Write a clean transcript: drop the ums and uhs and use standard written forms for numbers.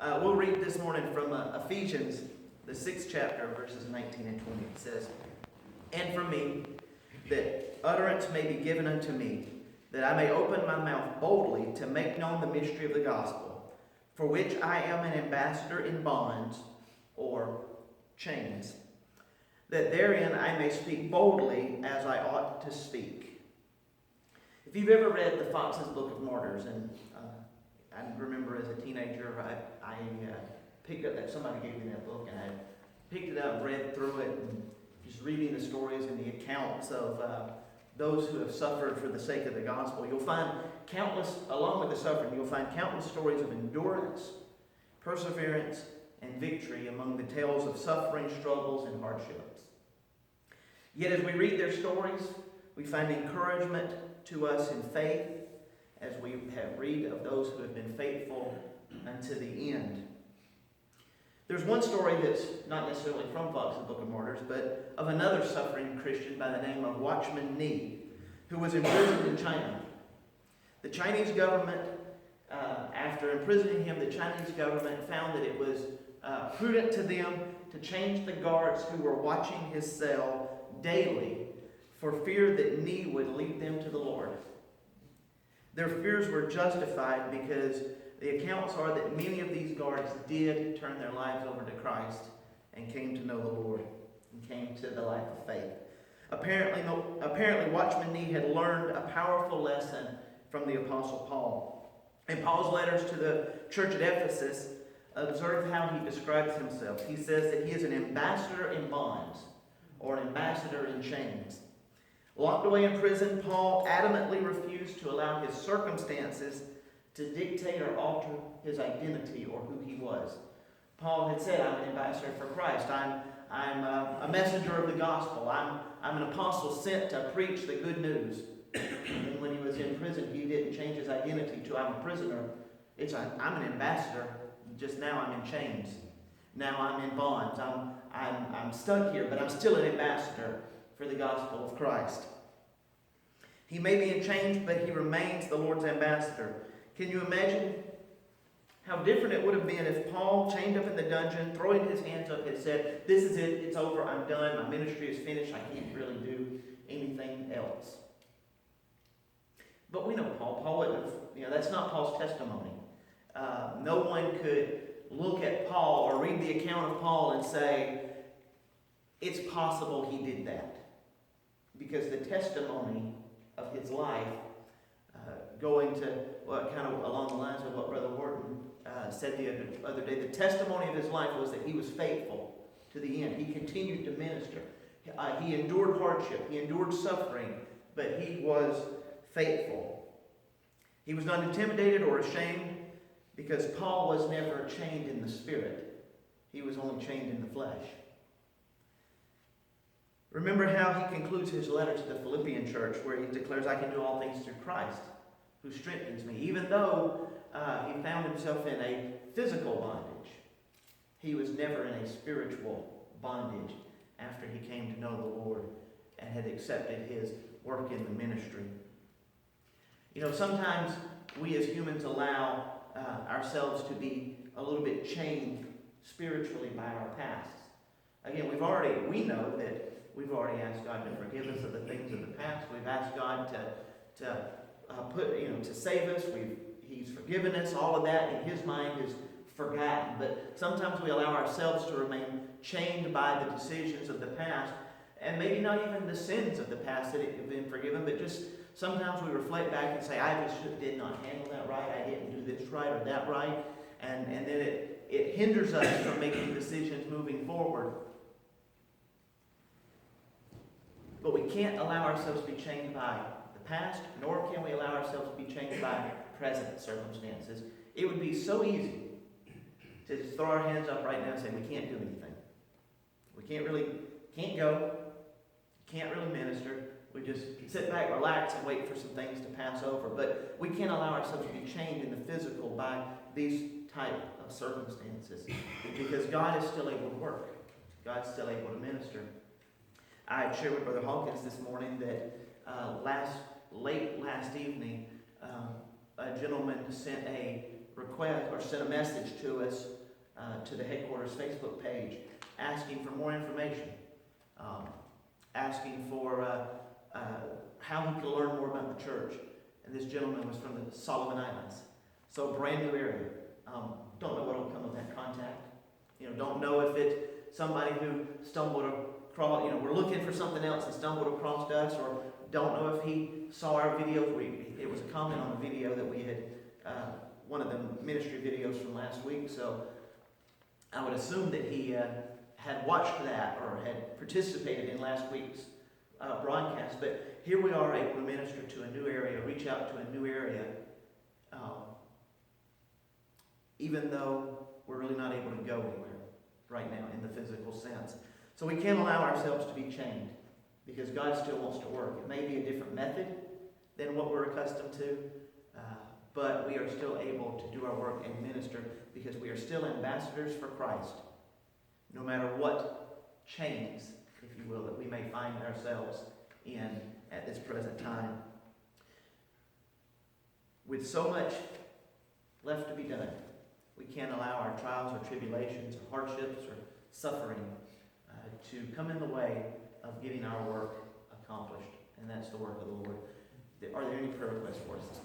We'll read this morning from Ephesians, the 6th chapter, verses 19 and 20. It says, "And from me, that utterance may be given unto me, that I may open my mouth boldly to make known the mystery of the gospel, for which I am an ambassador in bonds," or chains, "that therein I may speak boldly as I ought to speak." If you've ever read the Fox's Book of Martyrs, and I remember as a teenager, I picked up that, somebody gave me that book, and I picked it up and read through it, and just reading the stories and the accounts of those who have suffered for the sake of the gospel. You'll find countless, along with the suffering, you'll find countless stories of endurance, perseverance, and victory among the tales of suffering, struggles, and hardships. Yet as we read their stories, we find encouragement to us in faith as we have read of those who have been faithful unto the end. There's one story that's not necessarily from Fox's Book of Martyrs, but of another suffering Christian by the name of Watchman Nee, who was imprisoned in China. The Chinese government, after imprisoning him, the Chinese government found that it was prudent to them to change the guards who were watching his cell daily for fear that Nee would lead them to the Lord. Their fears were justified because the accounts are that many of these guards did turn their lives over to Christ and came to know the Lord and came to the life of faith. Apparently, Watchman Nee had learned a powerful lesson from the Apostle Paul. In Paul's letters to the church at Ephesus, observe how he describes himself. He says that he is an ambassador in bonds, or an ambassador in chains. Locked away in prison, Paul adamantly refused to allow his circumstances to dictate or alter his identity or who he was. Paul had said, "I'm an ambassador for Christ. I'm a messenger of the gospel. I'm an apostle sent to preach the good news." And when he was in prison, he didn't change his identity to "I'm a prisoner." I'm an ambassador. Just now I'm in chains. Now I'm in bonds. I'm stuck here, but I'm still an ambassador for the gospel of Christ. He may be in chains, but he remains the Lord's ambassador. Can you imagine how different it would have been if Paul, chained up in the dungeon, throwing his hands up, had said, "This is it, it's over, I'm done, my ministry is finished, I can't really do anything else." But we know Paul. Paul wouldn't have, that's not Paul's testimony. No one could look at Paul or read the account of Paul and say, it's possible he did that. Because the testimony of his life, going to kind of along the lines of what Brother Wharton said the other day, the testimony of his life was that he was faithful to the end. He continued to minister. He endured hardship. He endured suffering, but he was faithful. He was not intimidated or ashamed because Paul was never chained in the spirit. He was only chained in the flesh. Remember how he concludes his letter to the Philippian church, where he declares, "I can do all things through Christ, who strengthens me." Even though he found himself in a physical bondage, he was never in a spiritual bondage after he came to know the Lord and had accepted his work in the ministry. Sometimes we as humans allow ourselves to be a little bit chained spiritually by our pasts. Again, we know that we've already asked God to forgive us of the things of the past. We've asked God to save us. He's forgiven us. All of that in His mind is forgotten. But sometimes we allow ourselves to remain chained by the decisions of the past, and maybe not even the sins of the past that have been forgiven, but just sometimes we reflect back and say, "I just did not handle that right. I didn't do this right or that right," and then it hinders us from making decisions moving forward. But we can't allow ourselves to be chained by the past, nor can we allow ourselves to be chained by present circumstances. It would be so easy to just throw our hands up right now and say, we can't do anything. We can't go, can't really minister. We just sit back, relax, and wait for some things to pass over. But we can't allow ourselves to be chained in the physical by these type of circumstances, because God is still able to work. God's still able to minister. I shared with Brother Hawkins this morning that late last evening, a gentleman sent a request or sent a message to us to the headquarters Facebook page asking for more information, asking for how he could learn more about the church. And this gentleman was from the Solomon Islands, so a brand new area. Don't know what will come of that contact. Don't know if it's somebody who stumbled across, we're looking for something else and stumbled across us, or don't know if he saw our videos. It was a comment on the video that we had, one of the ministry videos from last week, so I would assume that he had watched that or had participated in last week's broadcast. But here we are able to minister to a new area, reach out to a new area, even though we're really not able to go anywhere right now in the physical sense. So we can't allow ourselves to be chained, because God still wants to work. It may be a different method than what we're accustomed to, but we are still able to do our work and minister, because we are still ambassadors for Christ, no matter what chains, if you will, that we may find ourselves in at this present time. With so much left to be done, we can't allow our trials or tribulations or hardships or suffering to come in the way of getting our work accomplished. And that's the work of the Lord. Are there any prayer requests for us?